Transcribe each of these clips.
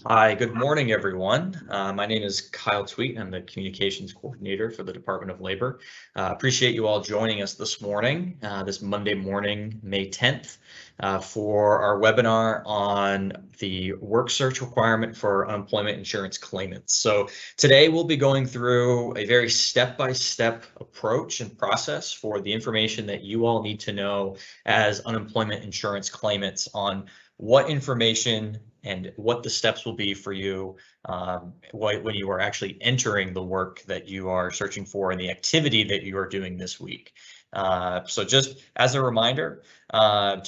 Hi, good morning, everyone. My name is Kyle Tweet. I'm the Communications Coordinator for the Department of Labor. Appreciate you all joining us this morning, this Monday morning, May 10th, for our webinar on the work search requirement for unemployment insurance claimants. So today we'll be going through a very step-by-step approach and process for the information that you all need to know as unemployment insurance claimants on what information and what the steps will be for you when you are actually entering the work that you are searching for and the activity that you are doing this week. So just as a reminder, kind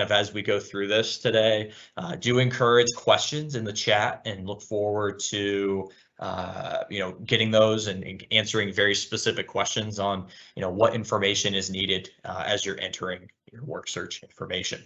of as we go through this today, do encourage questions in the chat and look forward to getting those and answering very specific questions on, what information is needed as you're entering your work search information.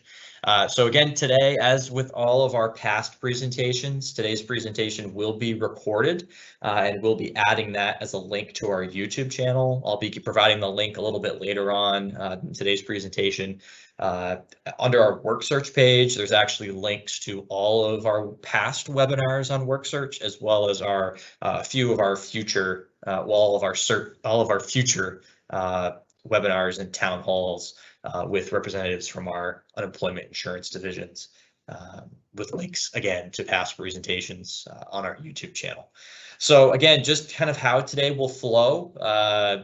So again, today, as with all of our past presentations, today's presentation will be recorded and we'll be adding that as a link to our YouTube channel. I'll be providing the link a little bit later on in today's presentation. Under our work search page, there's actually links to all of our past webinars on work search, as well as our few of our future, all of our future webinars and town halls with representatives from our unemployment insurance divisions, with links again to past presentations on our YouTube channel. So again, just kind of how today will flow.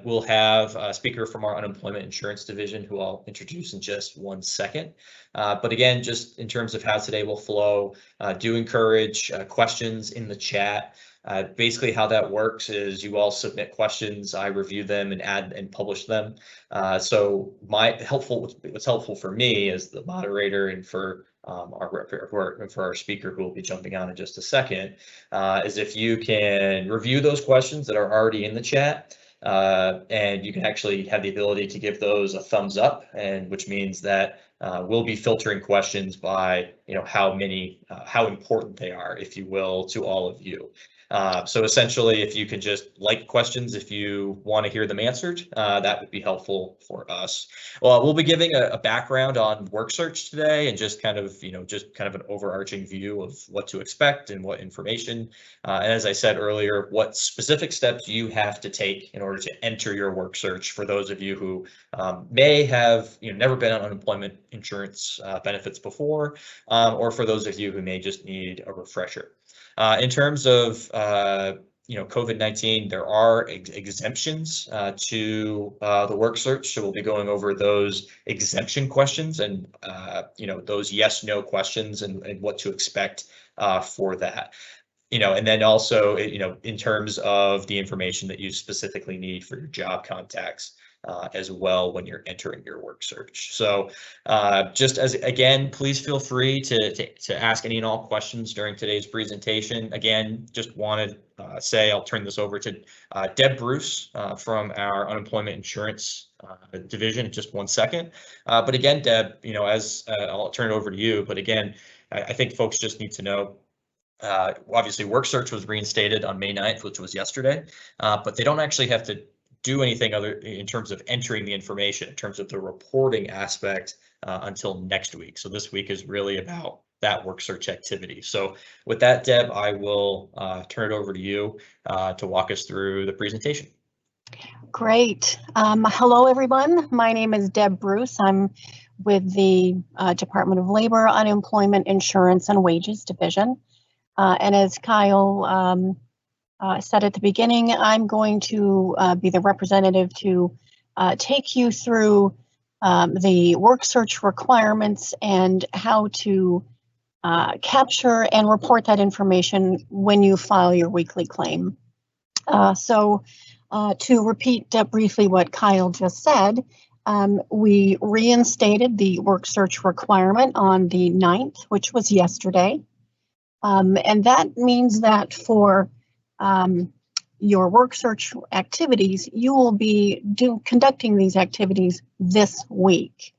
We'll have a speaker from our unemployment insurance division who I'll introduce in just one second. But again, just in terms of how today will flow, do encourage questions in the chat. Basically how that works is you all submit questions, I review them and add and publish them. So what's helpful for me as the moderator and for our speaker who will be jumping on in just a second, is if you can review those questions that are already in the chat, and you can actually have the ability to give those a thumbs up, and which means that we'll be filtering questions by how important they are, if you will, to all of you. So essentially, if you can just like questions, if you want to hear them answered, that would be helpful for us. Well, we'll be giving a background on work search today and just kind of an overarching view of what to expect and what information. And as I said earlier, what specific steps you have to take in order to enter your work search for those of you who may have never been on unemployment insurance benefits before, or for those of you who may just need a refresher. In terms of COVID-19, there are exemptions to the work search, so we'll be going over those exemption questions and those yes/no questions and what to expect for that. And then also in terms of the information that you specifically need for your job contacts as well when you're entering your work search. So just as again, please feel free to ask any and all questions during today's presentation. Again, just wanted to say I'll turn this over to Deb Bruce from our unemployment insurance division in just one second. But again, Deb, I'll turn it over to you. But again, I think folks just need to know. Obviously, work search was reinstated on May 9th, which was yesterday, but they don't actually have to do anything other in terms of entering the information, in terms of the reporting aspect until next week. So this week is really about that work search activity. So with that, Deb, I will turn it over to you to walk us through the presentation. Great. Hello, everyone. My name is Deb Bruce. I'm with the Department of Labor, Unemployment Insurance and Wages Division. And as Kyle said at the beginning, I'm going to be the representative to take you through the work search requirements and how to capture and report that information when you file your weekly claim. So to repeat briefly what Kyle just said, we reinstated the work search requirement on the 9th, which was yesterday. And that means that for your work search activities, you will be conducting these activities this week.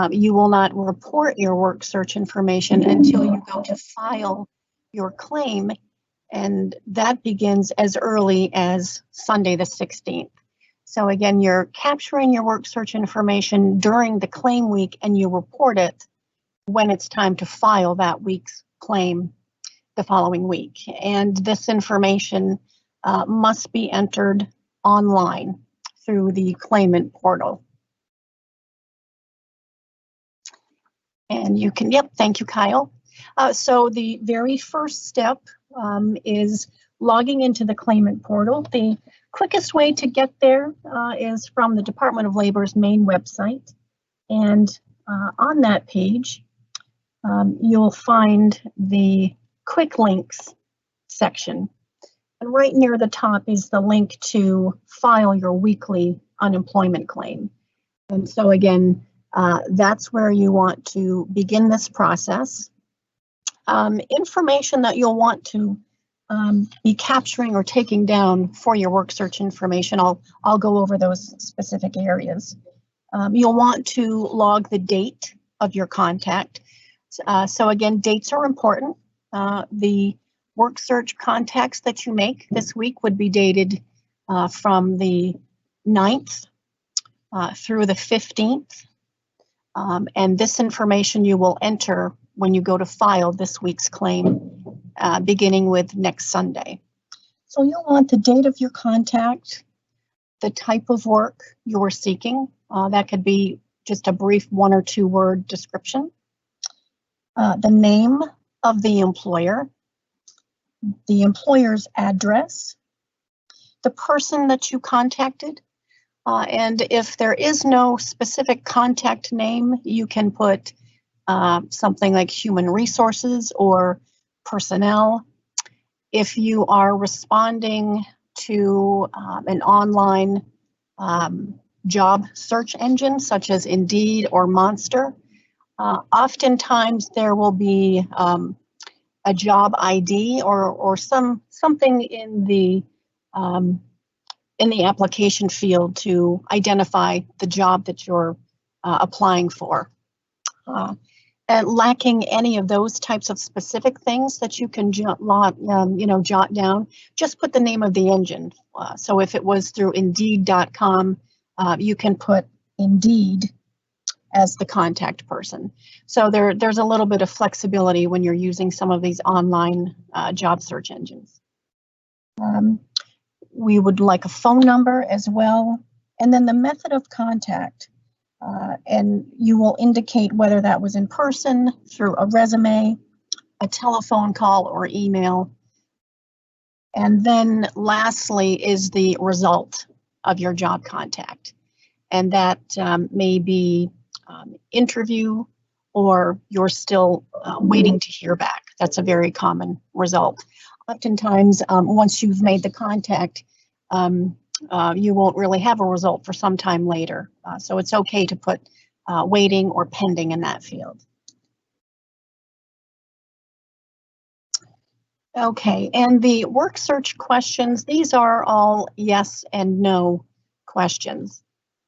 You will not report your work search information until you go to file your claim, and that begins as early as Sunday the 16th. So again, you're capturing your work search information during the claim week, and you report it when it's time to file that week's claim. the following week. And this information must be entered online through the claimant portal. And you can, yep, thank you, Kyle. So the very first step is logging into the claimant portal. The quickest way to get there is from the Department of Labor's main website. And on that page, you'll find the quick links section. And right near the top is the link to file your weekly unemployment claim. And so again, that's where you want to begin this process. Information that you'll want to be capturing or taking down for your work search information, I'll go over those specific areas. You'll want to log the date of your contact. So again, dates are important. The work search contacts that you make this week would be dated from the 9th through the 15th. And this information you will enter when you go to file this week's claim, beginning with next Sunday. So you'll want the date of your contact, the type of work you're seeking. That could be just a brief 1 or 2 word description. The name of the employer's address, the person that you contacted, and if there is no specific contact name, you can put something like human resources or personnel. If you are responding to an online job search engine such as Indeed or Monster, oftentimes there will be a job ID or something in the application field to identify the job that you're applying for. And lacking any of those types of specific things that you can jot down, just put the name of the engine. So if it was through Indeed.com, you can put Indeed as the contact person. So there's a little bit of flexibility when you're using some of these online job search engines. We would like a phone number as well, and then the method of contact. And you will indicate whether that was in person, through a resume, a telephone call, or email. And then lastly is the result of your job contact. And that may be interview, or you're still waiting to hear back. That's a very common result. Oftentimes, once you've made the contact, you won't really have a result for some time later. So it's okay to put waiting or pending in that field. Okay, and the work search questions, these are all yes and no questions.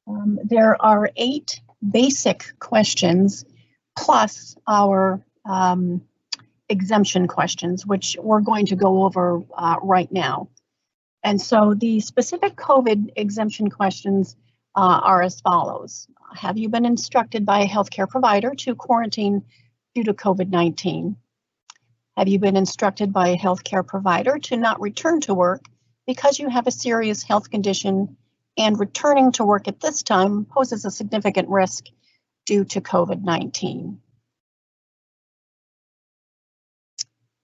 There are 8 basic questions plus our exemption questions, which we're going to go over right now. And so the specific COVID exemption questions are as follows. Have you been instructed by a healthcare provider to quarantine due to COVID-19? Have you been instructed by a healthcare provider to not return to work because you have a serious health condition and returning to work at this time poses a significant risk due to COVID-19?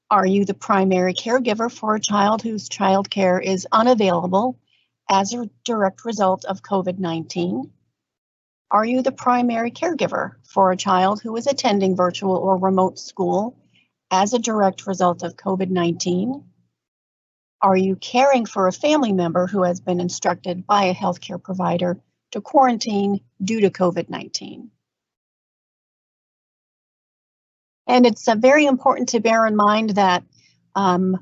Are you the primary caregiver for a child whose child care is unavailable as a direct result of COVID-19? Are you the primary caregiver for a child who is attending virtual or remote school as a direct result of COVID-19? Are you caring for a family member who has been instructed by a healthcare provider to quarantine due to COVID-19? And it's very important to bear in mind that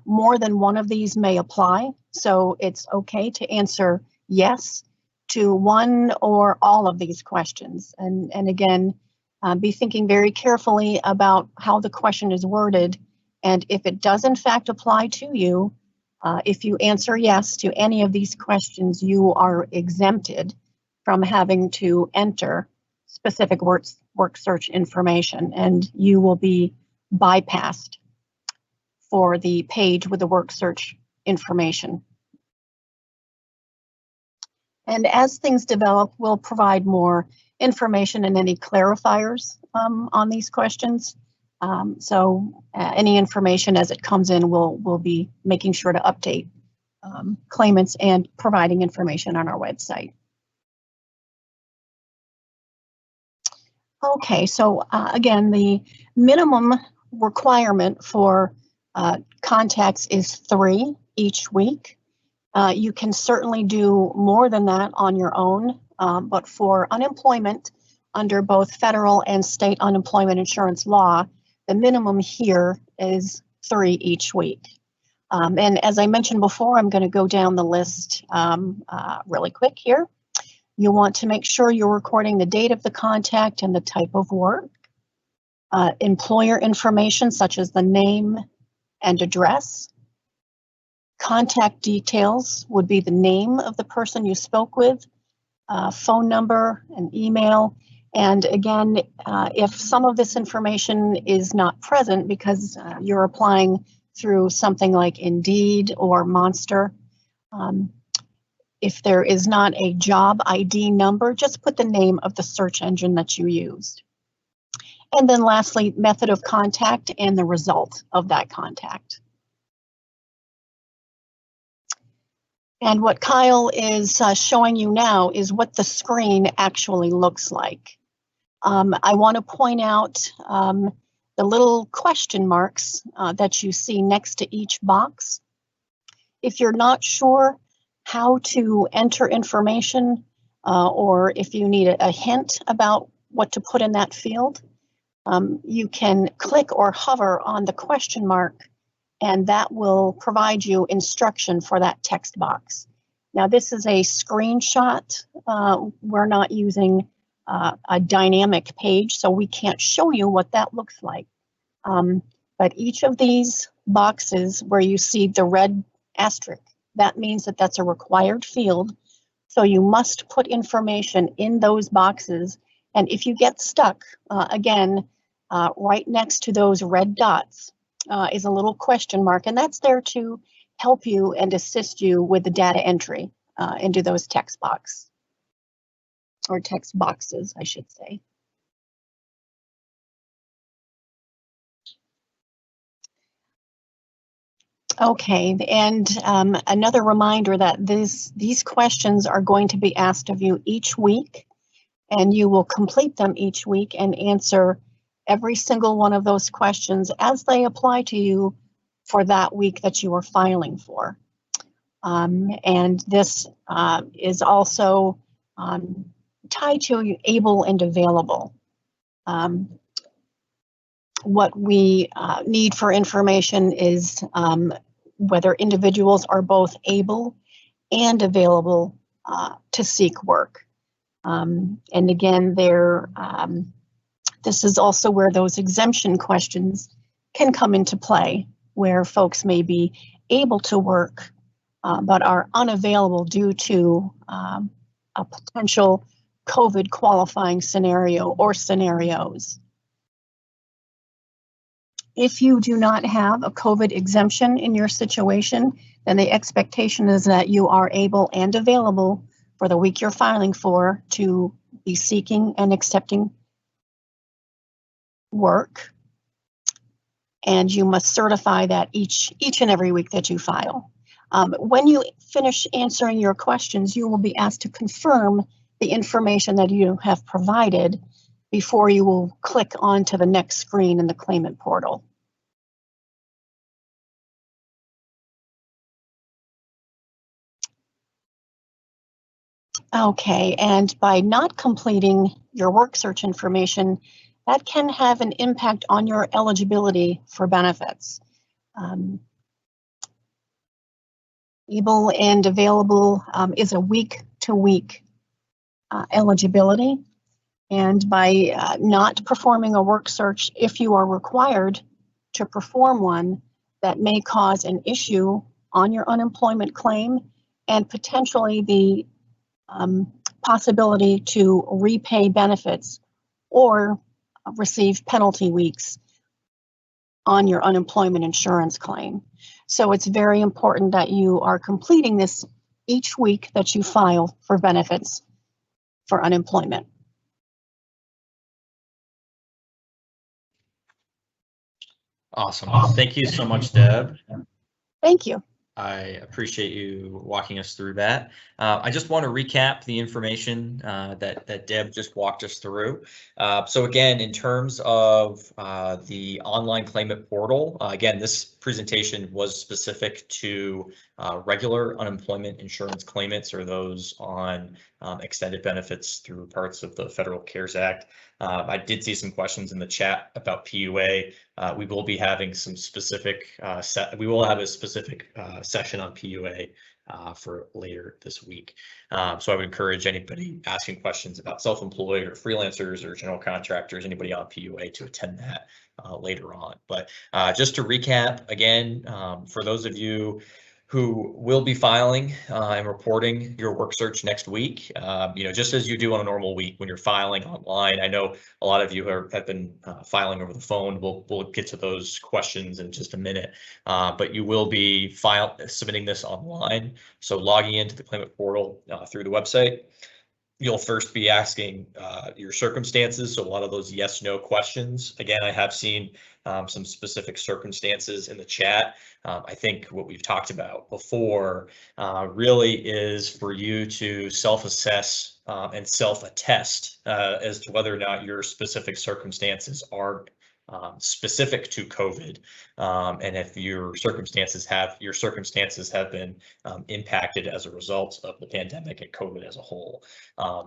more than one of these may apply. So it's okay to answer yes to one or all of these questions. And again, be thinking very carefully about how the question is worded. And if it does in fact apply to you, if you answer yes to any of these questions, you are exempted from having to enter specific work search information, and you will be bypassed for the page with the work search information. And as things develop, we'll provide more information and any clarifiers on these questions. Any information as it comes in, we'll be making sure to update claimants and providing information on our website. Okay, so again, the minimum requirement for contacts is 3 each week. You can certainly do more than that on your own, but for unemployment under both federal and state unemployment insurance law, the minimum here is 3 each week. And as I mentioned before, I'm going to go down the list really quick here. You want to make sure you're recording the date of the contact and the type of work. Employer information such as the name and address. Contact details would be the name of the person you spoke with, phone number, and email. And again, if some of this information is not present because you're applying through something like Indeed or Monster, if there is not a job ID number, just put the name of the search engine that you used. And then lastly, method of contact and the result of that contact. And what Kyle is showing you now is what the screen actually looks like. I want to point out the little question marks that you see next to each box. If you're not sure how to enter information or if you need a hint about what to put in that field, you can click or hover on the question mark and that will provide you instruction for that text box. Now this is a screenshot. We're not using a dynamic page, so we can't show you what that looks like. But each of these boxes where you see the red asterisk, that means that that's a required field. So you must put information in those boxes. And if you get stuck, again, right next to those red dots is a little question mark, and that's there to help you and assist you with the data entry into those text box, or text boxes, I should say. Okay, and another reminder that these questions are going to be asked of you each week, and you will complete them each week and answer every single one of those questions as they apply to you for that week that you are filing for. And this is also tied to able and available. What we need for information is whether individuals are both able and available to seek work. And again, this is also where those exemption questions can come into play, where folks may be able to work but are unavailable due to a potential COVID qualifying scenario or scenarios. If you do not have a COVID exemption in your situation, then the expectation is that you are able and available for the week you're filing for to be seeking and accepting work. And you must certify that each and every week that you file. When you finish answering your questions, you will be asked to confirm the information that you have provided before you will click on to the next screen in the claimant portal. Okay, and by not completing your work search information, that can have an impact on your eligibility for benefits. Able and available is a week-to-week eligibility, and by not performing a work search, if you are required to perform one, that may cause an issue on your unemployment claim and potentially the possibility to repay benefits or receive penalty weeks on your unemployment insurance claim. So it's very important that you are completing this each week that you file for benefits for unemployment. Awesome. Thank you so much, Deb. Thank you. I appreciate you walking us through that. I just want to recap the information that Deb just walked us through. So again, in terms of the online claimant portal, again, this presentation was specific to regular unemployment insurance claimants or those on extended benefits through parts of the Federal CARES Act. I did see some questions in the chat about PUA. We will be having some specific we will have a specific session on PUA for later this week. So I would encourage anybody asking questions about self-employed or freelancers or general contractors, anybody on PUA, to attend that later on. But just to recap again, for those of you who will be filing and reporting your work search next week, just as you do on a normal week when you're filing online. I know a lot of you have been filing over the phone. We'll get to those questions in just a minute, but you will be submitting this online. So logging into the claimant portal through the website, you'll first be asking your circumstances. So a lot of those yes/no questions. Again, I have seen some specific circumstances in the chat. I think what we've talked about before really is for you to self-assess and self-attest as to whether or not your specific circumstances are specific to COVID, and if your circumstances have been impacted as a result of the pandemic and COVID as a whole.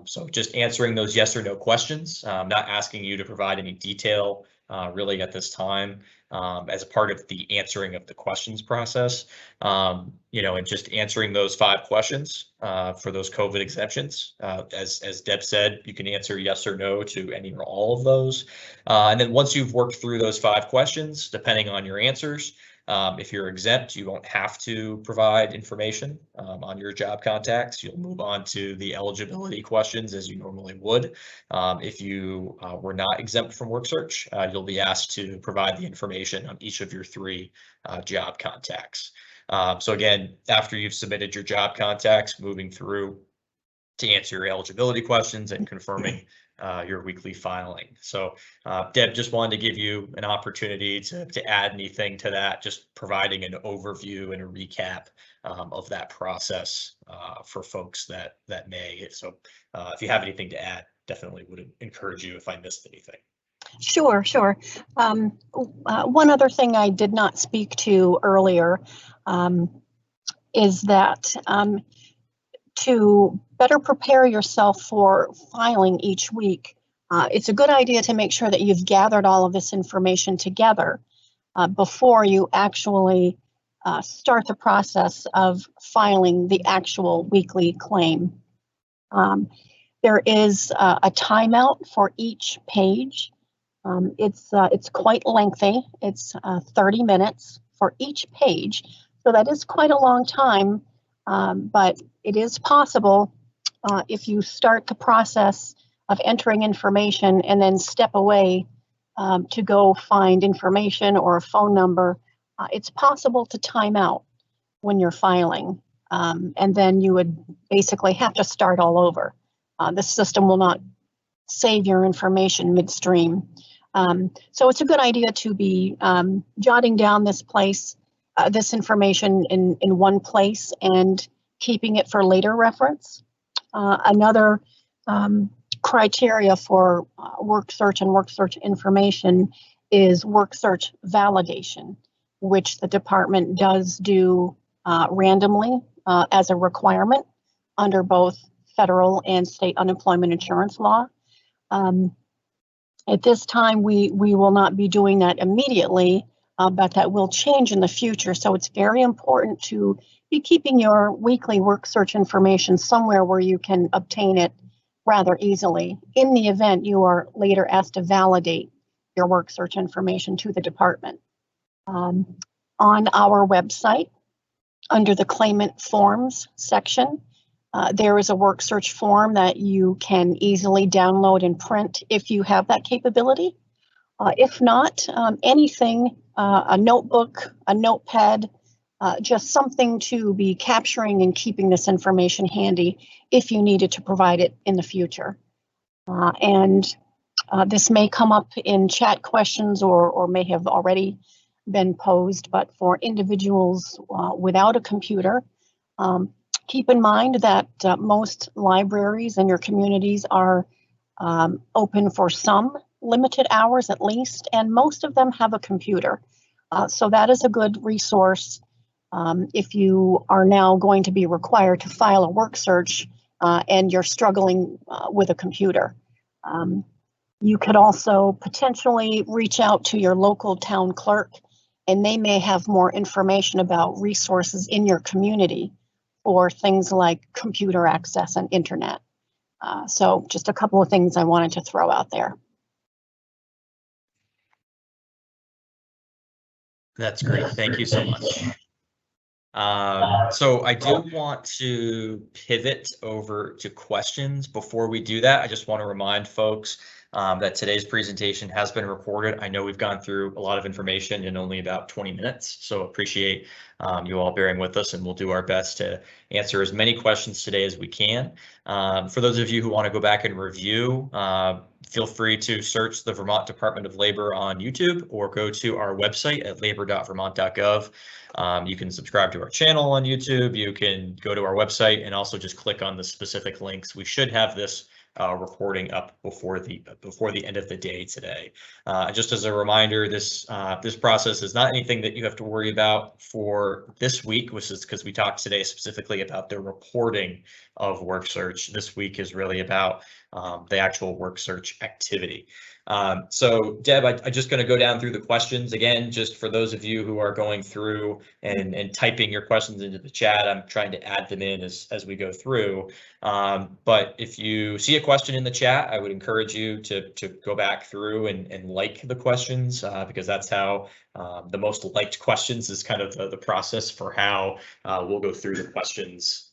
So just answering those yes or no questions, not asking you to provide any detail really at this time as a part of the answering of the questions process, and just answering those 5 questions for those COVID exemptions. As Deb said, you can answer yes or no to any or all of those. And then once you've worked through those 5 questions, depending on your answers, if you're exempt, you won't have to provide information on your job contacts. You'll move on to the eligibility questions as you normally would. If you were not exempt from work search, you'll be asked to provide the information on each of your 3 job contacts. So again, after you've submitted your job contacts, moving through to answer your eligibility questions and confirming your weekly filing. So Deb, just wanted to give you an opportunity to add anything to that, just providing an overview and a recap of that process for folks that may. So if you have anything to add, definitely would encourage you if I missed anything. Sure. One other thing I did not speak to earlier is that to better prepare yourself for filing each week, it's a good idea to make sure that you've gathered all of this information together before you actually start the process of filing the actual weekly claim. There is a timeout for each page. It's quite lengthy. It's 30 minutes for each page, so that is quite a long time, but it is possible if you start the process of entering information and then step away to go find information or a phone number, it's possible to time out when you're filing, and then you would basically have to start all over. The system will not save your information midstream. So it's a good idea to be jotting down this information in one place and keeping it for later reference. Another criteria for work search and work search information is work search validation, which the department does do randomly as a requirement under both federal and state unemployment insurance law. At this time, we will not be doing that immediately, but that will change in the future. So it's very important to be keeping your weekly work search information somewhere where you can obtain it rather easily in the event you are later asked to validate your work search information to the department. On our website, under the claimant forms section, there is a work search form that you can easily download and print if you have that capability. If not, anything a notebook, a notepad, just something to be capturing and keeping this information handy if you needed to provide it in the future. And this may come up in chat questions or may have already been posed, but for individuals without a computer, keep in mind that most libraries in your communities are open for some limited hours at least, and most of them have a computer. So that is a good resource if you are now going to be required to file a work search and you're struggling with a computer. You could also potentially reach out to your local town clerk, and they may have more information about resources in your community for things like computer access and internet. So just a couple of things I wanted to throw out there. That's great. Thank you so much. So I do want to pivot over to questions. Before we do that, I just want to remind folks that today's presentation has been recorded. I know we've gone through a lot of information in only about 20 minutes, so appreciate you all bearing with us, and we'll do our best to answer as many questions today as we can. For those of you who want to go back and review, feel free to search the Vermont Department of Labor on YouTube or go to our website at labor.vermont.gov. You can subscribe to our channel on YouTube. You can go to our website and also just click on the specific links. We should have this recording up before the end of the day today. Just as a reminder, this process is not anything that you have to worry about for this week, which is because we talked today specifically about the reporting of work search. This week is really about the actual work search activity. So Deb, I'm just going to go down through the questions again, just for those of you who are going through and typing your questions into the chat. I'm trying to add them in as we go through. But if you see a question in the chat, I would encourage you to go back through and like the questions, because that's how the most liked questions is kind of the process for how we'll go through the questions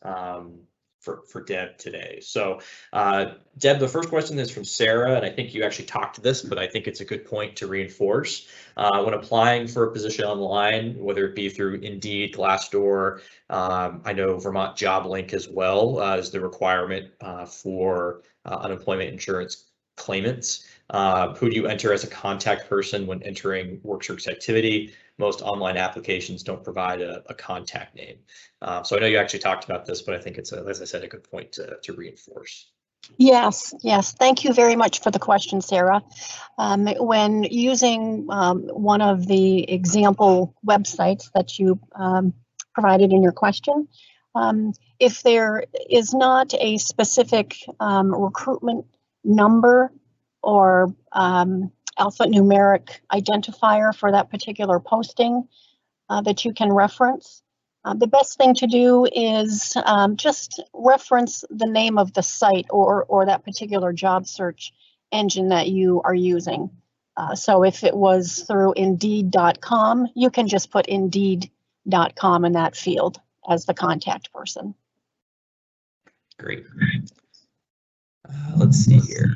for Deb today. So Deb, the first question is from Sarah, and I think you actually talked to this, but I think it's a good point to reinforce. When applying for a position online, whether it be through Indeed, Glassdoor, I know Vermont Job Link as well as the requirement for unemployment insurance claimants. Who do you enter as a contact person when entering work search activity? Most online applications don't provide a contact name. So I know you actually talked about this, but I think it's, as I said, a good point to reinforce. Yes. Thank you very much for the question, Sarah. When using one of the example websites that you provided in your question, if there is not a specific recruitment number or alphanumeric identifier for that particular posting that you can reference, the best thing to do is just reference the name of the site or that particular job search engine that you are using. So if it was through Indeed.com, you can just put Indeed.com in that field as the contact person. Great. Let's see here.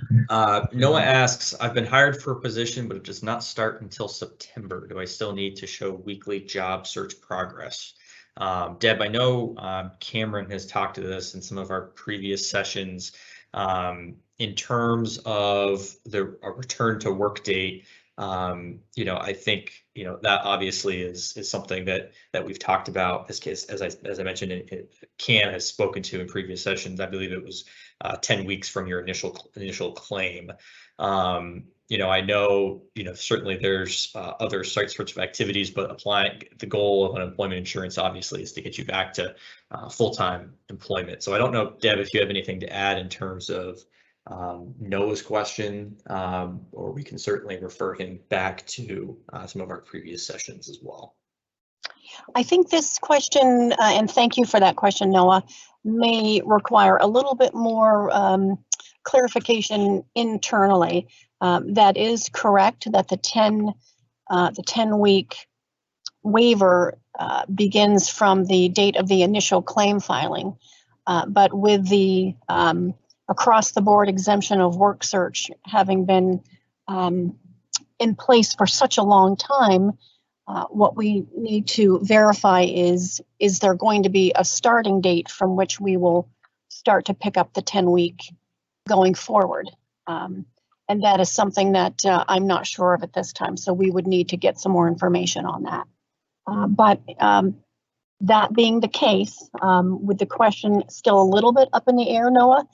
Noah asks, I've been hired for a position, but it does not start until September. Do I still need to show weekly job search progress? Deb, I know Cameron has talked to this in some of our previous sessions. In terms of a return to work date, I think that obviously is something that we've talked about. As I mentioned, Cam has spoken to in previous sessions. I believe it was 10 weeks from your initial claim. I know certainly there's other sorts of activities, but the goal of unemployment insurance obviously is to get you back to full-time employment. So I don't know, Deb, if you have anything to add in terms of Noah's question, or we can certainly refer him back to some of our previous sessions as well. I think this question, and thank you for that question, Noah, may require a little bit more clarification internally. That is correct that the 10-week waiver begins from the date of the initial claim filing, but with the across-the-board exemption of work search having been in place for such a long time, What we need to verify is there going to be a starting date from which we will start to pick up the 10-week going forward? And that is something that I'm not sure of at this time, so we would need to get some more information on that. But that being the case, with the question still a little bit up in the air, Noah,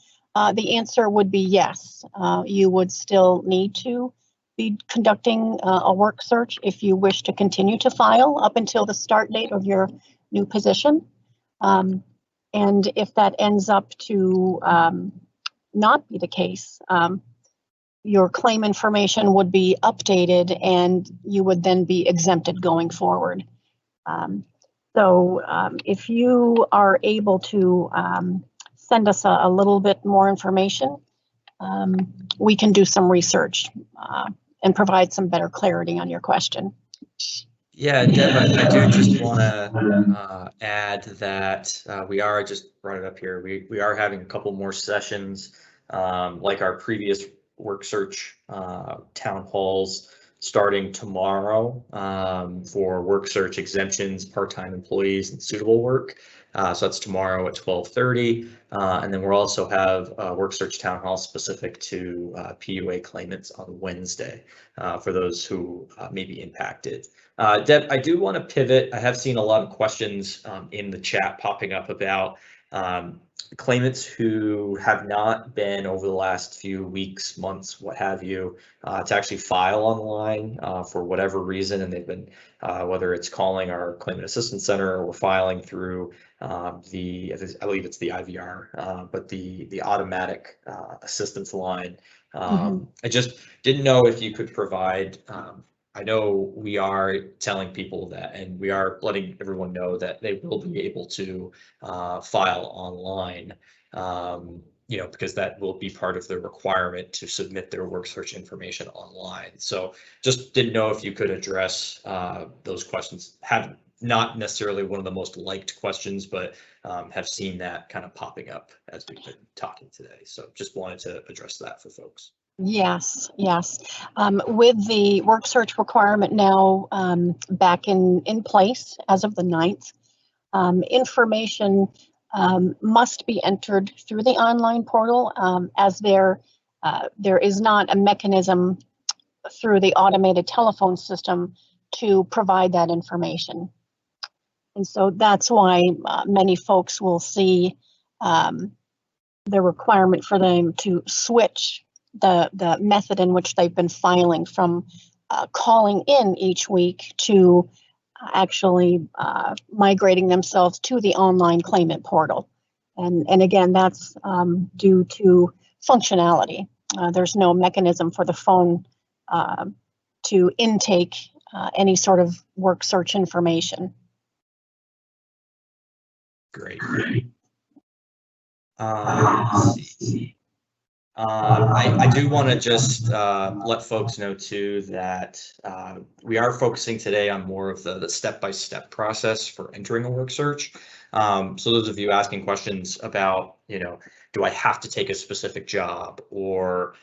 the answer would be yes. You would still need to be conducting a work search if you wish to continue to file up until the start date of your new position. And if that ends up to not be the case, your claim information would be updated and you would then be exempted going forward. So if you are able to send us a little bit more information, we can do some research and provide some better clarity on your question. Yeah, Deb, I do just want to add that we are, just brought it up here, we are having a couple more sessions like our previous work search town halls starting tomorrow for work search exemptions, part-time employees, and suitable work. So that's tomorrow at 12:30. And then we'll also have a work search town hall specific to PUA claimants on Wednesday for those who may be impacted. Deb, I do want to pivot. I have seen a lot of questions in the chat popping up about claimants who have not been over the last few weeks, months, what have you, to actually file online for whatever reason, and they've been, whether it's calling our claimant assistance center or filing through I believe it's the IVR, but the automatic assistance line. I just didn't know if you could provide. I know we are telling people that, and we are letting everyone know that they will be able to file online, because that will be part of the requirement to submit their work search information online. So just didn't know if you could address those questions. Have not necessarily one of the most liked questions, but have seen that kind of popping up as we've been talking today. So just wanted to address that for folks. Yes. With the work search requirement now back in place as of the 9th, information must be entered through the online portal, as there is not a mechanism through the automated telephone system to provide that information. And so that's why many folks will see the requirement for them to switch the method in which they've been filing from calling in each week to actually migrating themselves to the online claimant portal. And again, that's due to functionality. There's no mechanism for the phone to intake any sort of work search information. Great. Let's see. I do want to just let folks know too that we are focusing today on more of the step-by-step process for entering a work search. So those of you asking questions about, do I have to take a specific job, or,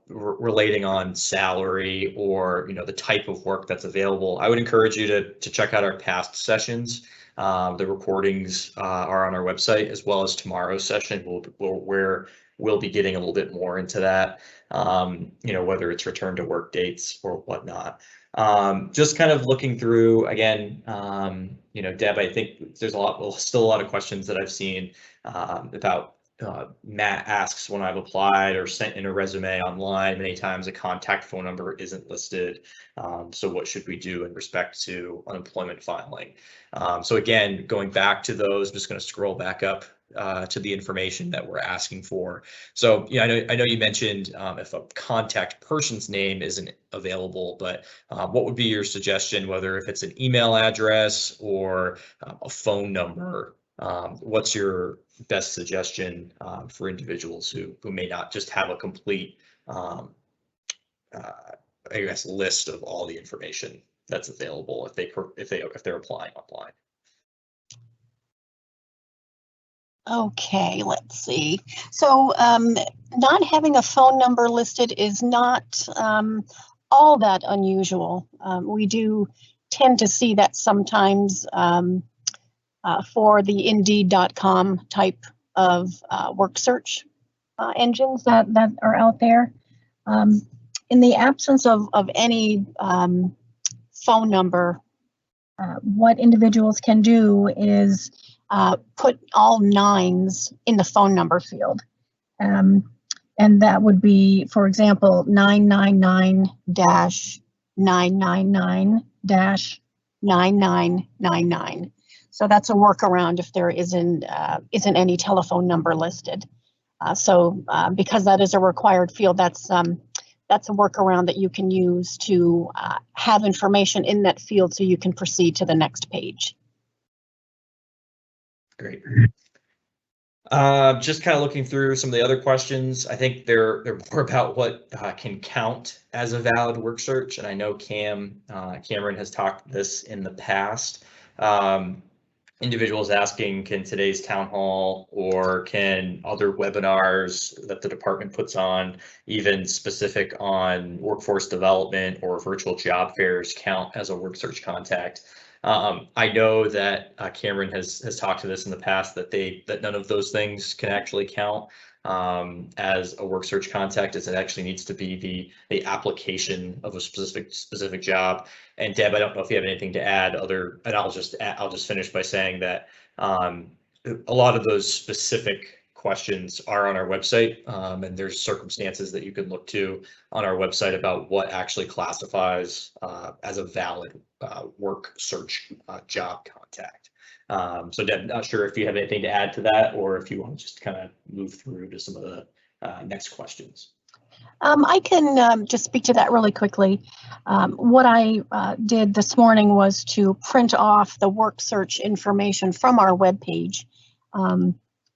relating on salary, or, the type of work that's available, I would encourage you to check out our past sessions. The recordings are on our website, as well as tomorrow's session, where we'll be getting a little bit more into that, whether it's return to work dates or whatnot. Just kind of looking through again, Deb, I think there's still a lot of questions that I've seen about Matt asks when I've applied or sent in a resume online, many times a contact phone number isn't listed. So what should we do in respect to unemployment filing? So again, going back to those, I'm just going to scroll back up to the information that we're asking for. So I know you mentioned if a contact person's name isn't available, but what would be your suggestion, whether if it's an email address or a phone number? What's your best suggestion for individuals who may not just have a complete, I guess, list of all the information that's available if they're applying online? Okay, let's see. So not having a phone number listed is not all that unusual. We do tend to see that sometimes for the Indeed.com type of work search engines that are out there. In the absence of any phone number, what individuals can do is put all 9s in the phone number field. And that would be, for example, 999-999-9999. So that's a workaround if there isn't any telephone number listed. Because that is a required field, that's a workaround that you can use to have information in that field so you can proceed to the next page. Great. Just kind of looking through some of the other questions. I think they're more about what can count as a valid work search. And I know Cameron has talked this in the past. Individuals asking, can today's town hall or can other webinars that the department puts on, even specific on workforce development or virtual job fairs, count as a work search contact? I know that Cameron has talked to this in the past, that none of those things can actually count as a work search contact, as it actually needs to be the application of a specific job. And Deb, I don't know if you have anything to add and I'll just finish by saying that a lot of those specific questions are on our website, and there's circumstances that you can look to on our website about what actually classifies as a valid work search job contact. So Deb, not sure if you have anything to add to that, or if you want to just kind of move through to some of the next questions. I can just speak to that really quickly. What I did this morning was to print off the work search information from our webpage.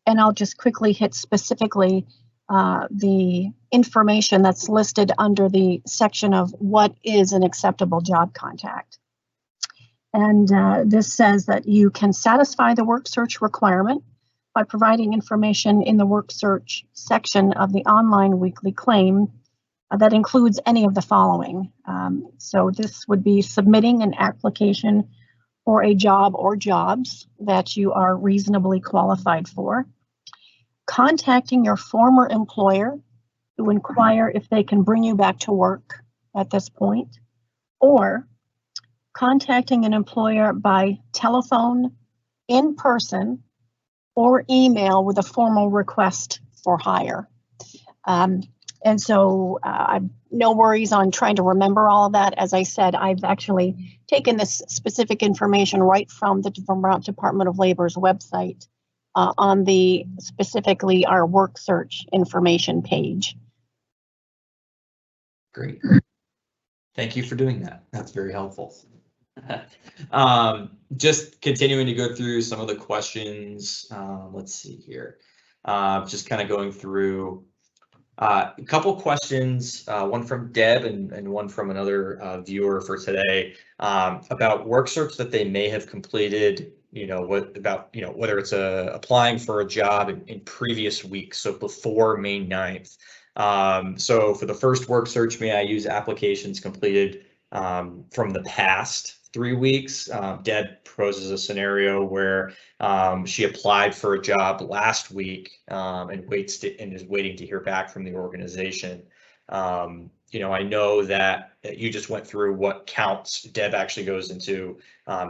And I'll just quickly hit specifically the information that's listed under the section of what is an acceptable job contact. And this says that you can satisfy the work search requirement by providing information in the work search section of the online weekly claim that includes any of the following. So this would be submitting an application for a job or jobs that you are reasonably qualified for, contacting your former employer to inquire if they can bring you back to work at this point, or contacting an employer by telephone, in person, or email with a formal request for hire. And so no worries on trying to remember all of that. As I said, I've actually taken this specific information right from the Vermont Department of Labor's website on the specifically our work search information page. Great. Thank you for doing that. That's very helpful. Just continuing to go through some of the questions. Let's see here. Just kind of going through a couple questions, one from Deb and one from another viewer for today, about work search that they may have completed, whether it's applying for a job in previous weeks, so before May 9th. So for the first work search, may I use applications completed from the past 3 weeks? Deb proposes a scenario where she applied for a job last week and is waiting to hear back from the organization. I know that you just went through what counts. Deb actually goes into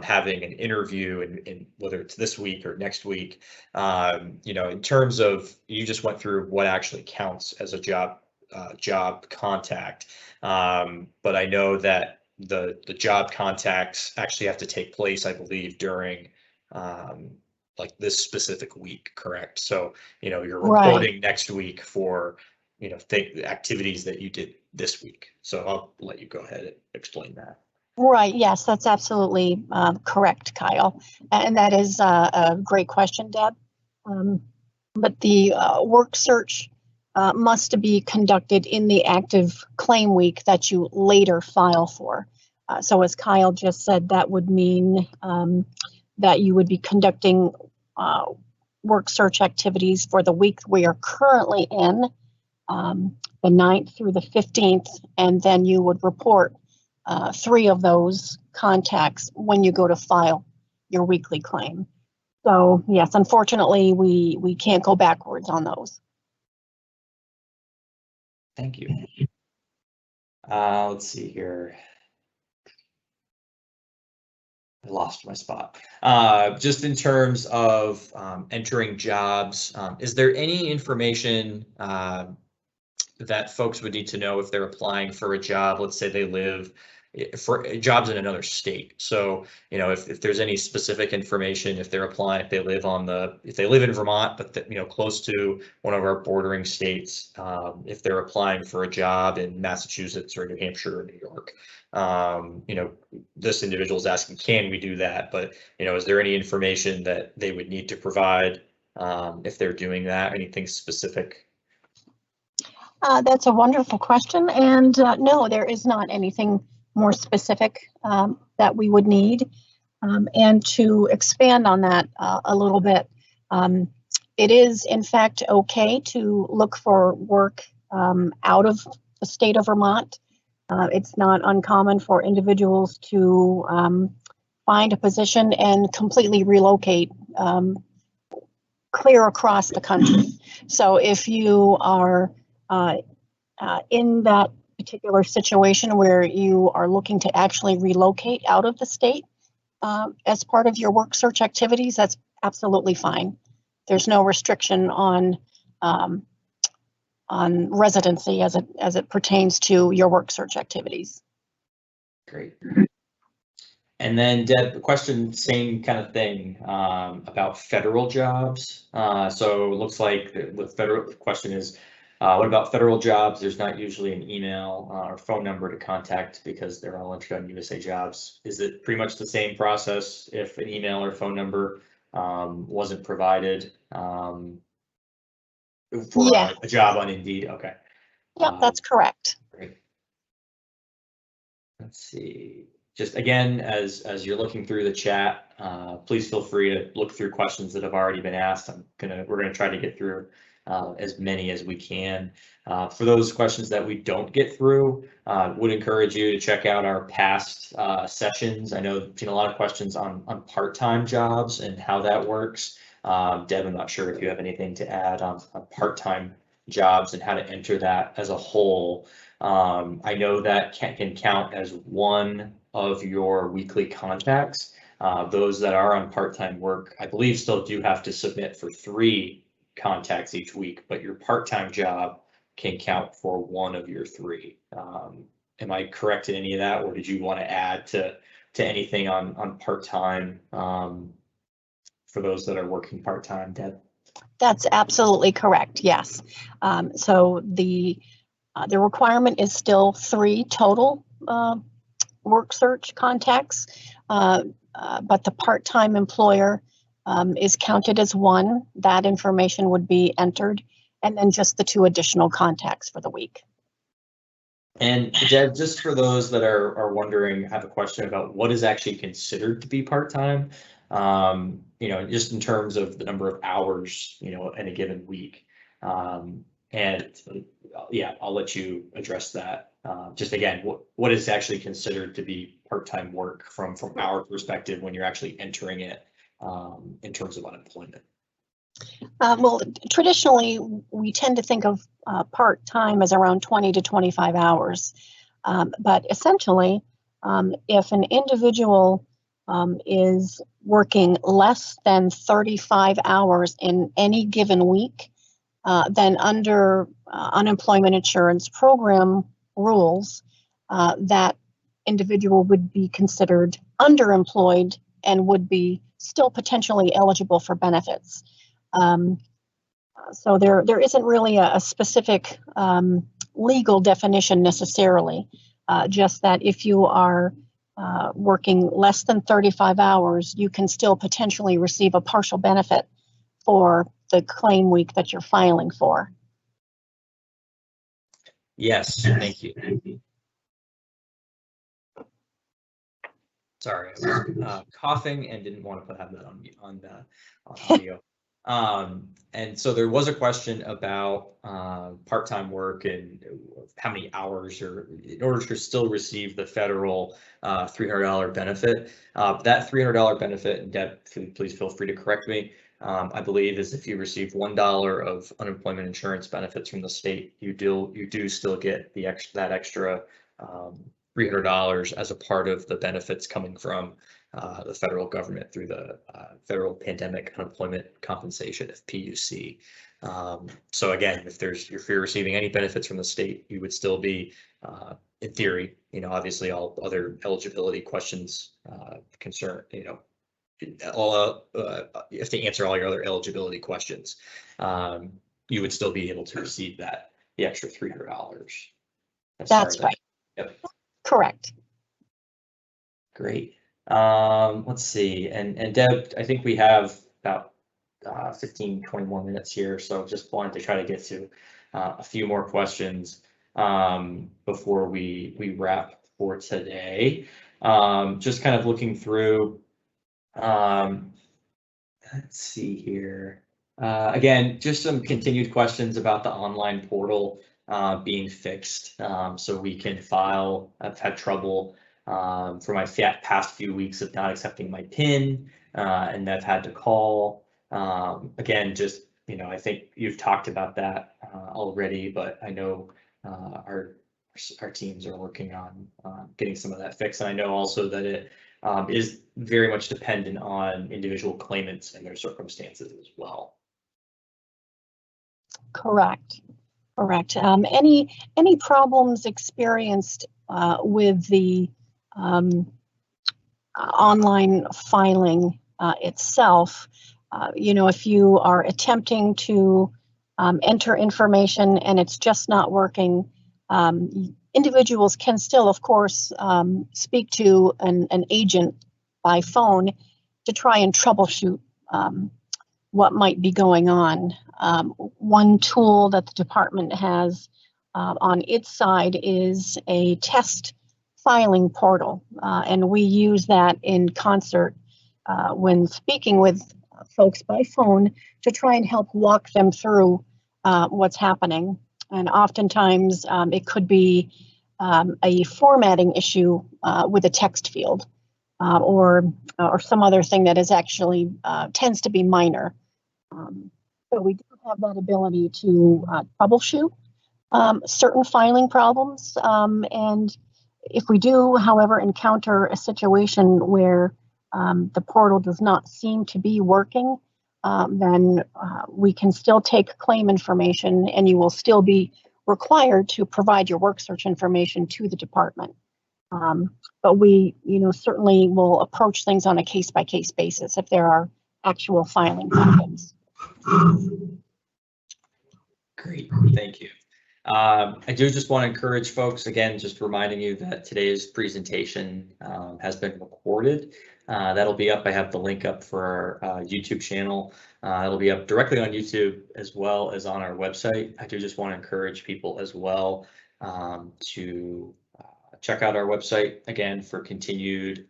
having an interview, and whether it's this week or next week. In terms of, you just went through what actually counts as a job contact. But I know that the job contacts actually have to take place, I believe, during like this specific week, correct? So you're reporting right next week for activities that you did this week. So I'll let you go ahead and explain that. Right. Yes, that's absolutely correct, Kyle. And that is a great question, Deb. But the work search must be conducted in the active claim week that you later file for. So as Kyle just said, that would mean that you would be conducting work search activities for the week we are currently in, the 9th through the 15th, and then you would report 3 of those contacts when you go to file your weekly claim. So yes, unfortunately, we can't go backwards on those. Thank you. Let's see here. I lost my spot. Just in terms of entering jobs, is there any information that folks would need to know if they're applying for a job? Let's say they live for jobs in another state. So, you know, if there's any specific information, if they're applying, if they live in Vermont, but you know, close to one of our bordering states, if they're applying for a job in Massachusetts or New Hampshire or New York, you know, this individual is asking, can we do that? But, you know, is there any information that they would need to provide if they're doing that? Anything specific? That's a wonderful question. And no, there is not anything more specific that we would need. And to expand on that a little bit, it is in fact okay to look for work out of the state of Vermont. It's not uncommon for individuals to find a position and completely relocate clear across the country. So if you are in that particular situation where you are looking to actually relocate out of the state as part of your work search activities, that's absolutely fine. There's no restriction on residency as it pertains to your work search activities. Great. And then Deb, the question, same kind of thing about federal jobs. So it looks like the federal question is, what about federal jobs? There's not usually an email or phone number to contact because they're all entered on USA Jobs. Is it pretty much the same process if an email or phone number wasn't provided for a job on Indeed? Okay. Yep, that's correct. Great. Let's see. Just again, as you're looking through the chat, please feel free to look through questions that have already been asked. We're gonna try to get through as many as we can. For those questions that we don't get through, would encourage you to check out our past sessions. I know I've seen a lot of questions on part-time jobs and how that works. Deb, I'm not sure if you have anything to add on part-time jobs and how to enter that as a whole. I know that can count as one of your weekly contacts. Those that are on part-time work, I believe, still do have to submit for 3 contacts each week, but your part-time job can count for one of your 3. Am I correct in any of that, or did you want to add to anything on part-time for those that are working part-time, Deb? That's absolutely correct. Yes. So the requirement is still 3 total work search contacts, but the part-time employer is counted as 1. That information would be entered, and then just the 2 additional contacts for the week. And Deb, just for those that are wondering, have a question about what is actually considered to be part-time, you know, just in terms of the number of hours, you know, in a given week. And yeah, I'll let you address that. Just again, what is actually considered to be part-time work from our perspective when you're actually entering it in terms of unemployment? Well, traditionally, we tend to think of part-time as around 20 to 25 hours. But essentially, if an individual is working less than 35 hours in any given week, then under unemployment insurance program rules, that individual would be considered underemployed and would be still potentially eligible for benefits. So there isn't really a specific legal definition necessarily, just that if you are working less than 35 hours, you can still potentially receive a partial benefit for the claim week that you're filing for. Yes, thank you. Sorry, I was coughing and didn't want to have that on audio. And so there was a question about part-time work and how many hours, or in order to still receive the federal $300 benefit. That $300 benefit, and Deb, please feel free to correct me, I believe is if you receive $1 of unemployment insurance benefits from the state, you do still get that extra $300 as a part of the benefits coming from the federal government through the Federal Pandemic Unemployment Compensation, PUC. So again, if you're receiving any benefits from the state, you would still be, in theory, obviously all other eligibility questions all you have to answer all your other eligibility questions. You would still be able to receive the extra $300. That's right. Yep. Correct. Great. Let's see. And Deb, I think we have about 15, 20 more minutes here. So just wanted to try to get to a few more questions before we wrap for today. Just kind of looking through, let's see here. Again, just some continued questions about the online portal being fixed, so we can file. I've had trouble for my past few weeks of not accepting my PIN, and I've had to call. Again, just, I think you've talked about that already, but I know our teams are working on getting some of that fixed. And I know also that it is very much dependent on individual claimants and their circumstances as well. Correct. Any problems experienced with the online filing itself? If you are attempting to enter information and it's just not working, individuals can still, of course, speak to an agent by phone to try and troubleshoot what might be going on. One tool that the department has on its side is a test filing portal, and we use that in concert when speaking with folks by phone to try and help walk them through what's happening. And oftentimes it could be a formatting issue with a text field or some other thing that is actually tends to be minor. So we do have that ability to troubleshoot certain filing problems. And if we do, however, encounter a situation where the portal does not seem to be working, then we can still take claim information, and you will still be required to provide your work search information to the department. But we, certainly will approach things on a case-by-case basis if there are actual filing problems. Great, thank you. I do just want to encourage folks, again, just reminding you that today's presentation has been recorded. That'll be up. I have the link up for our YouTube channel. It'll be up directly on YouTube as well as on our website. I do just want to encourage people as well to check out our website again for continued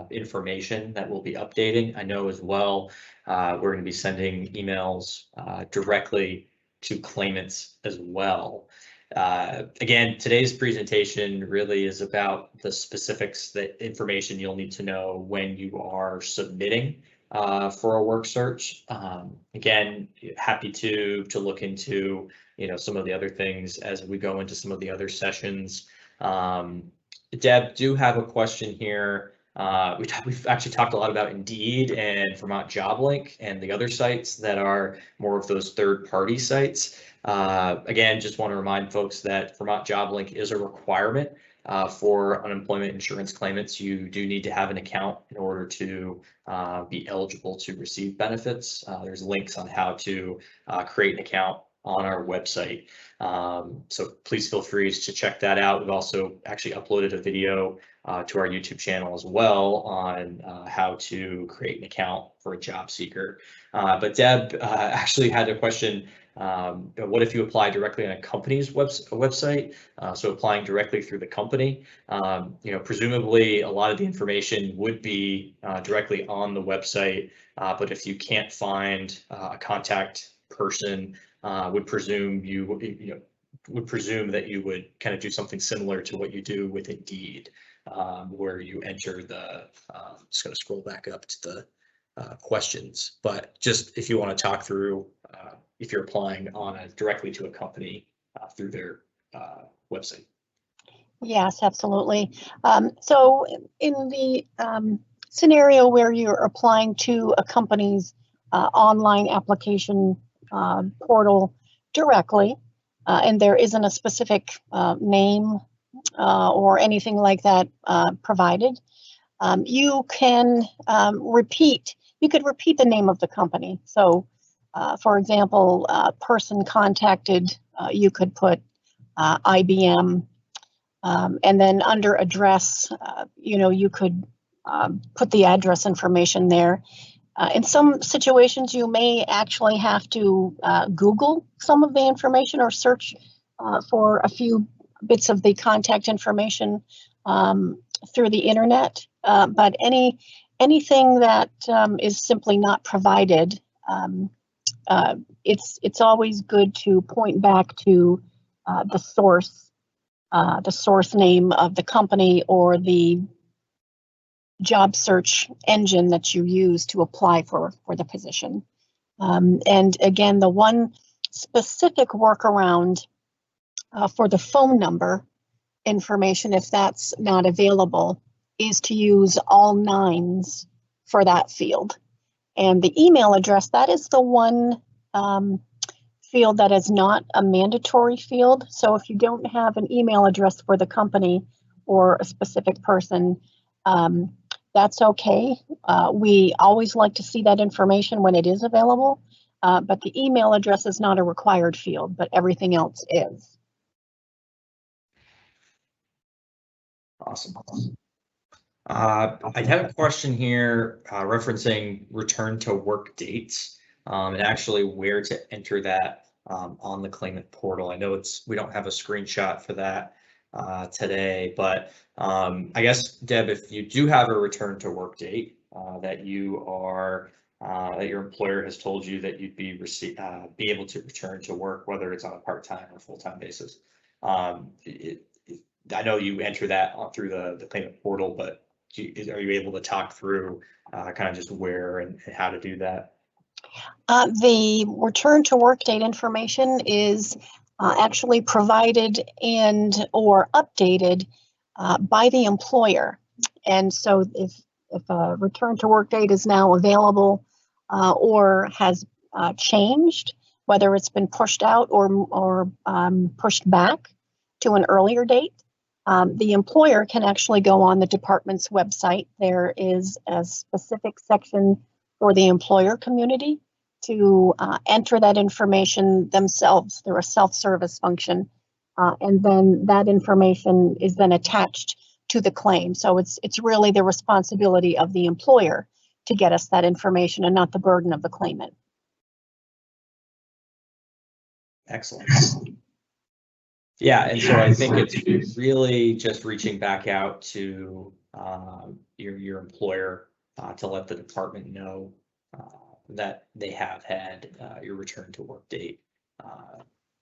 information that we'll be updating. I know as well we're going to be sending emails directly to claimants as well. Again, today's presentation really is about the specifics, that information you'll need to know when you are submitting for a work search. Again, happy to look into some of the other things as we go into some of the other sessions. Deb, do have a question here. We've actually talked a lot about Indeed and Vermont JobLink and the other sites that are more of those third-party sites. Again, just want to remind folks that Vermont JobLink is a requirement for unemployment insurance claimants. You do need to have an account in order to be eligible to receive benefits. There's links on how to create an account on our website. So please feel free to check that out. We've also actually uploaded a video to our YouTube channel as well on how to create an account for a job seeker. But Deb actually had a question What if you apply directly on a company's website? So applying directly through the company, presumably a lot of the information would be directly on the website, but if you can't find a contact person, would presume would presume that you would kind of do something similar to what you do with Indeed, where you enter the, just going to scroll back up to the questions, but just if you want to talk through if you're applying directly to a company through their website. Yes, absolutely. So in the scenario where you're applying to a company's online application portal directly, and there isn't a specific name or anything like that provided, you can you could repeat the name of the company. So, for example, person contacted, you could put IBM, and then under address, you could put the address information there. In some situations, you may actually have to Google some of the information or search for a few bits of the contact information through the internet. But anything that is simply not provided, it's always good to point back to the source name of the company or the job search engine that you use to apply for the position. And again, the one specific workaround for the phone number information, if that's not available, is to use all 9s for that field. And the email address, that is the one field that is not a mandatory field. So if you don't have an email address for the company or a specific person, that's okay. We always like to see that information when it is available, but the email address is not a required field, but everything else is. Awesome. I have a question here referencing return to work dates and actually where to enter that on the claimant portal. I know we don't have a screenshot for that today, but I guess, Deb, if you do have a return to work date that your employer has told you that you'd be able to return to work, whether it's on a part-time or full-time basis, I know you enter that through the claimant portal, but are you able to talk through kind of just where and how to do that? The return to work date information is actually provided or updated by the employer. And so if a return to work date is now available or has changed, whether it's been pushed out or pushed back to an earlier date, the employer can actually go on the department's website. There is a specific section for the employer community to enter that information themselves through a self-service function. And then that information is then attached to the claim. So it's really the responsibility of the employer to get us that information and not the burden of the claimant. Excellent. Yeah, and so I think it's really just reaching back out to your employer to let the department know that they have had your return to work date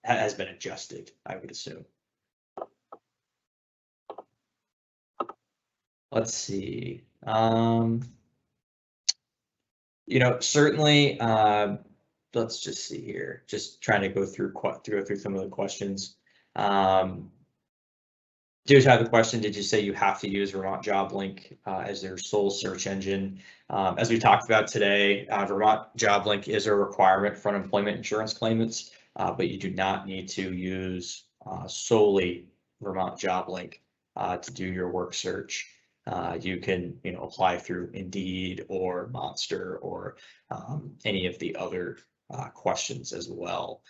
has been adjusted, I would assume. Let's see. Certainly, let's just see here. Just trying to go through some of the questions. Dude, I have a question. Did you say you have to use Vermont JobLink as their sole search engine? As we talked about today, Vermont JobLink is a requirement for unemployment insurance claimants, but you do not need to use solely Vermont JobLink to do your work search. You can, apply through Indeed or Monster or any of the other questions as well.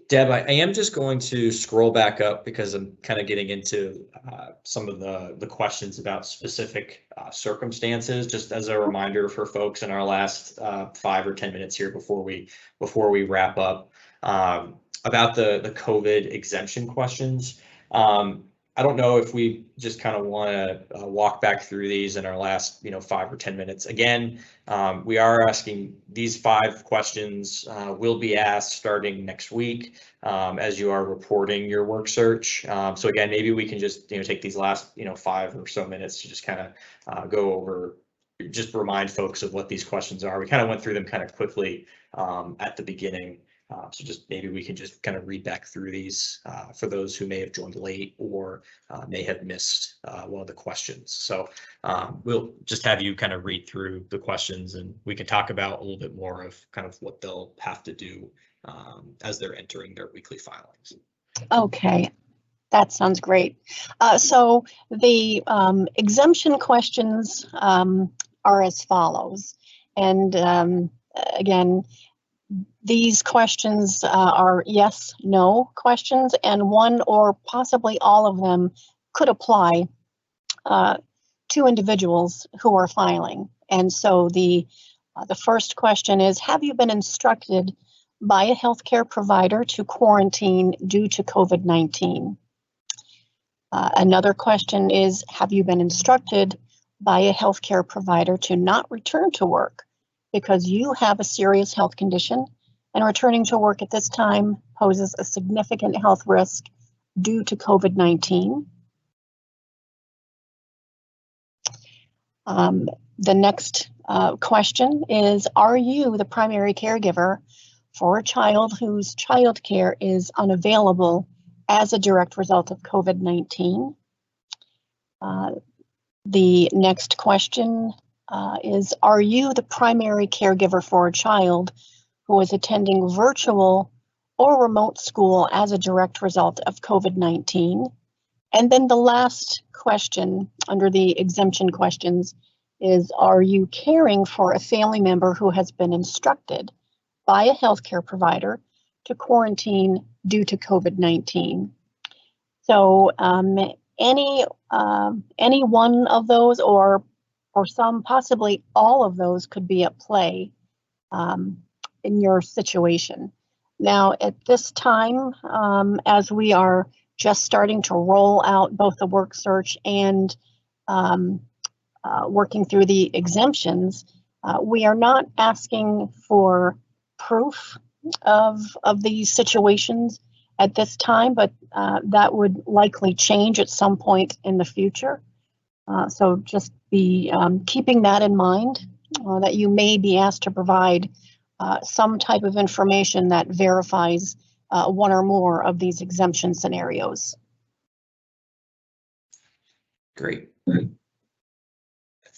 Deb, I am just going to scroll back up because I'm kind of getting into some of the questions about specific circumstances, just as a reminder for folks in our last 5 or 10 minutes here before we wrap up, about the COVID exemption questions. I don't know if we just kind of want to walk back through these in our last 5 or 10 minutes. Again, we are asking these 5 questions will be asked starting next week as you are reporting your work search. So again, maybe we can just take these last 5 or so minutes to just kind of go over, just remind folks of what these questions are. We kind of went through them kind of quickly at the beginning. So just maybe we can just kind of read back through these for those who may have joined late or may have missed one of the questions. So we'll just have you kind of read through the questions, and we can talk about a little bit more of kind of what they'll have to do as they're entering their weekly filings. Okay, that sounds great. So the exemption questions are as follows. And again, these questions are yes, no questions, and one or possibly all of them could apply to individuals who are filing. And so the first question is, have you been instructed by a healthcare provider to quarantine due to COVID-19? Another question is, have you been instructed by a healthcare provider to not return to work because you have a serious health condition and returning to work at this time poses a significant health risk due to COVID-19? The next question is, are you the primary caregiver for a child whose childcare is unavailable as a direct result of COVID-19? The next question is, are you the primary caregiver for a child who is attending virtual or remote school as a direct result of COVID-19? And then the last question under the exemption questions is, are you caring for a family member who has been instructed by a healthcare provider to quarantine due to COVID-19? So any one of those or some, possibly all of those, could be at play in your situation. Now, at this time, as we are just starting to roll out both the work search and working through the exemptions, we are not asking for proof of these situations at this time, but that would likely change at some point in the future. So just be keeping that in mind, that you may be asked to provide some type of information that verifies one or more of these exemption scenarios. Great.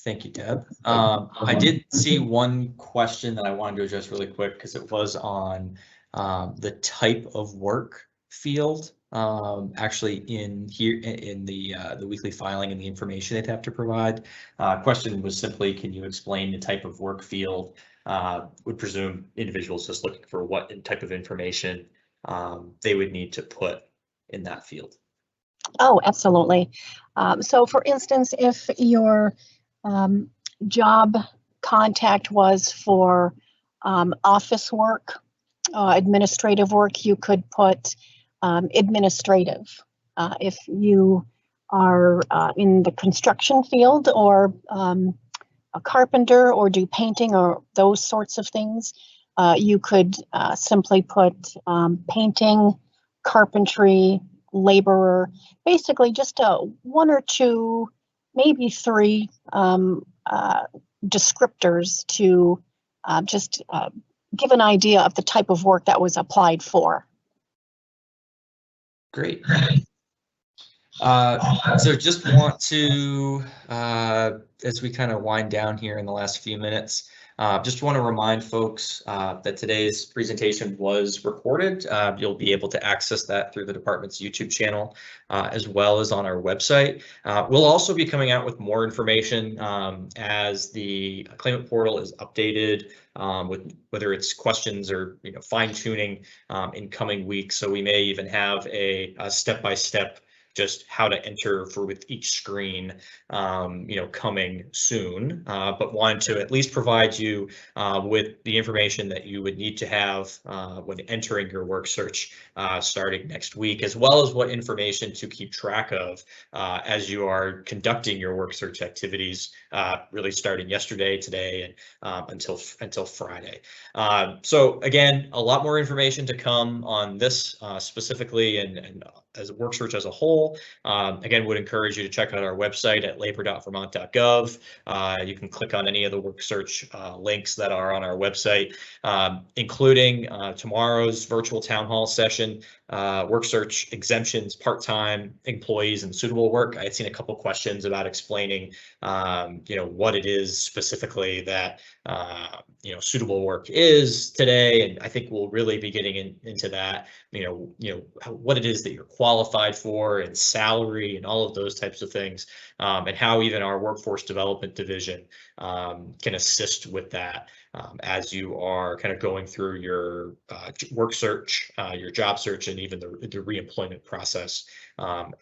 Thank you, Deb. I did see one question that I wanted to address really quick because it was on the type of work field. Actually, in here in the weekly filing and the information they'd have to provide. Question was simply, can you explain the type of work field? Would presume individuals just looking for what type of information they would need to put in that field. Oh, absolutely. So for instance, if your job contact was for office work, administrative work, you could put administrative. If you are in the construction field or a carpenter or do painting or those sorts of things, you could simply put painting, carpentry, laborer, basically just one or two, maybe three descriptors to just give an idea of the type of work that was applied for. Great. So just want to, as we kind of wind down here in the last few minutes, Just want to remind folks that today's presentation was recorded. You'll be able to access that through the department's YouTube channel, as well as on our website. We'll also be coming out with more information as the claimant portal is updated, with whether it's questions or fine tuning in coming weeks. So we may even have a step-by-step just how to enter for with each screen, coming soon, but wanted to at least provide you with the information that you would need to have when entering your work search starting next week, as well as what information to keep track of as you are conducting your work search activities, really starting yesterday, today, and until Friday. So again, a lot more information to come on this specifically and as a work search as a whole. Again, would encourage you to check out our website at labor.vermont.gov. You can click on any of the work search links that are on our website, including tomorrow's virtual town hall session, work search exemptions, part-time employees and suitable work. I had seen a couple questions about explaining, what it is specifically that, suitable work is today. And I think we'll really be getting into that, what it is that you're qualified for and salary and all of those types of things, and how even our workforce development division can assist with that as you are kind of going through your work search, your job search, and even the reemployment process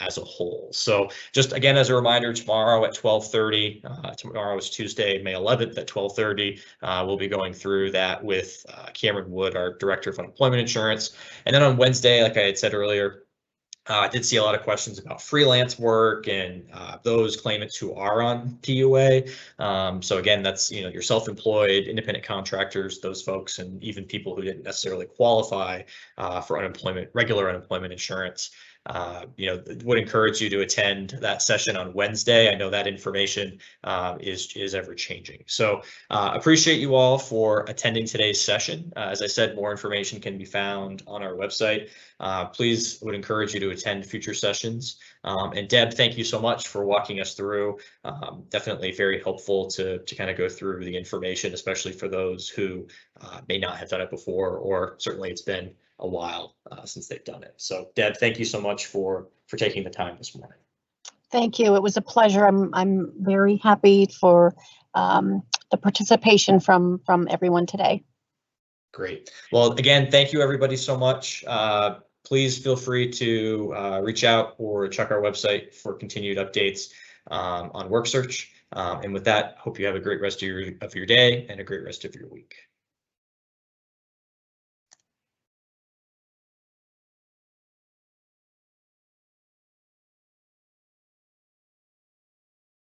as a whole. So just again, as a reminder, tomorrow at 12:30, tomorrow is Tuesday, May 11th at 12:30, we'll be going through that with Cameron Wood, our Director of Unemployment Insurance. And then on Wednesday, like I had said earlier, I did see a lot of questions about freelance work and those claimants who are on PUA. So again, that's your self-employed, independent contractors, those folks, and even people who didn't necessarily qualify for regular unemployment insurance. Would encourage you to attend that session on Wednesday. I know that information is ever changing. So appreciate you all for attending today's session. As I said, more information can be found on our website. Please would encourage you to attend future sessions. And Deb, thank you so much for walking us through. Definitely very helpful to kind of go through the information, especially for those who may not have done it before, or certainly it's been a while since they've done it. So Deb, thank you so much for taking the time this morning. Thank you. It was a pleasure. I'm very happy for the participation from everyone today. Great. Well, again, thank you everybody so much. Please feel free to reach out or check our website for continued updates on work search. And with that, hope you have a great rest of your day and a great rest of your week.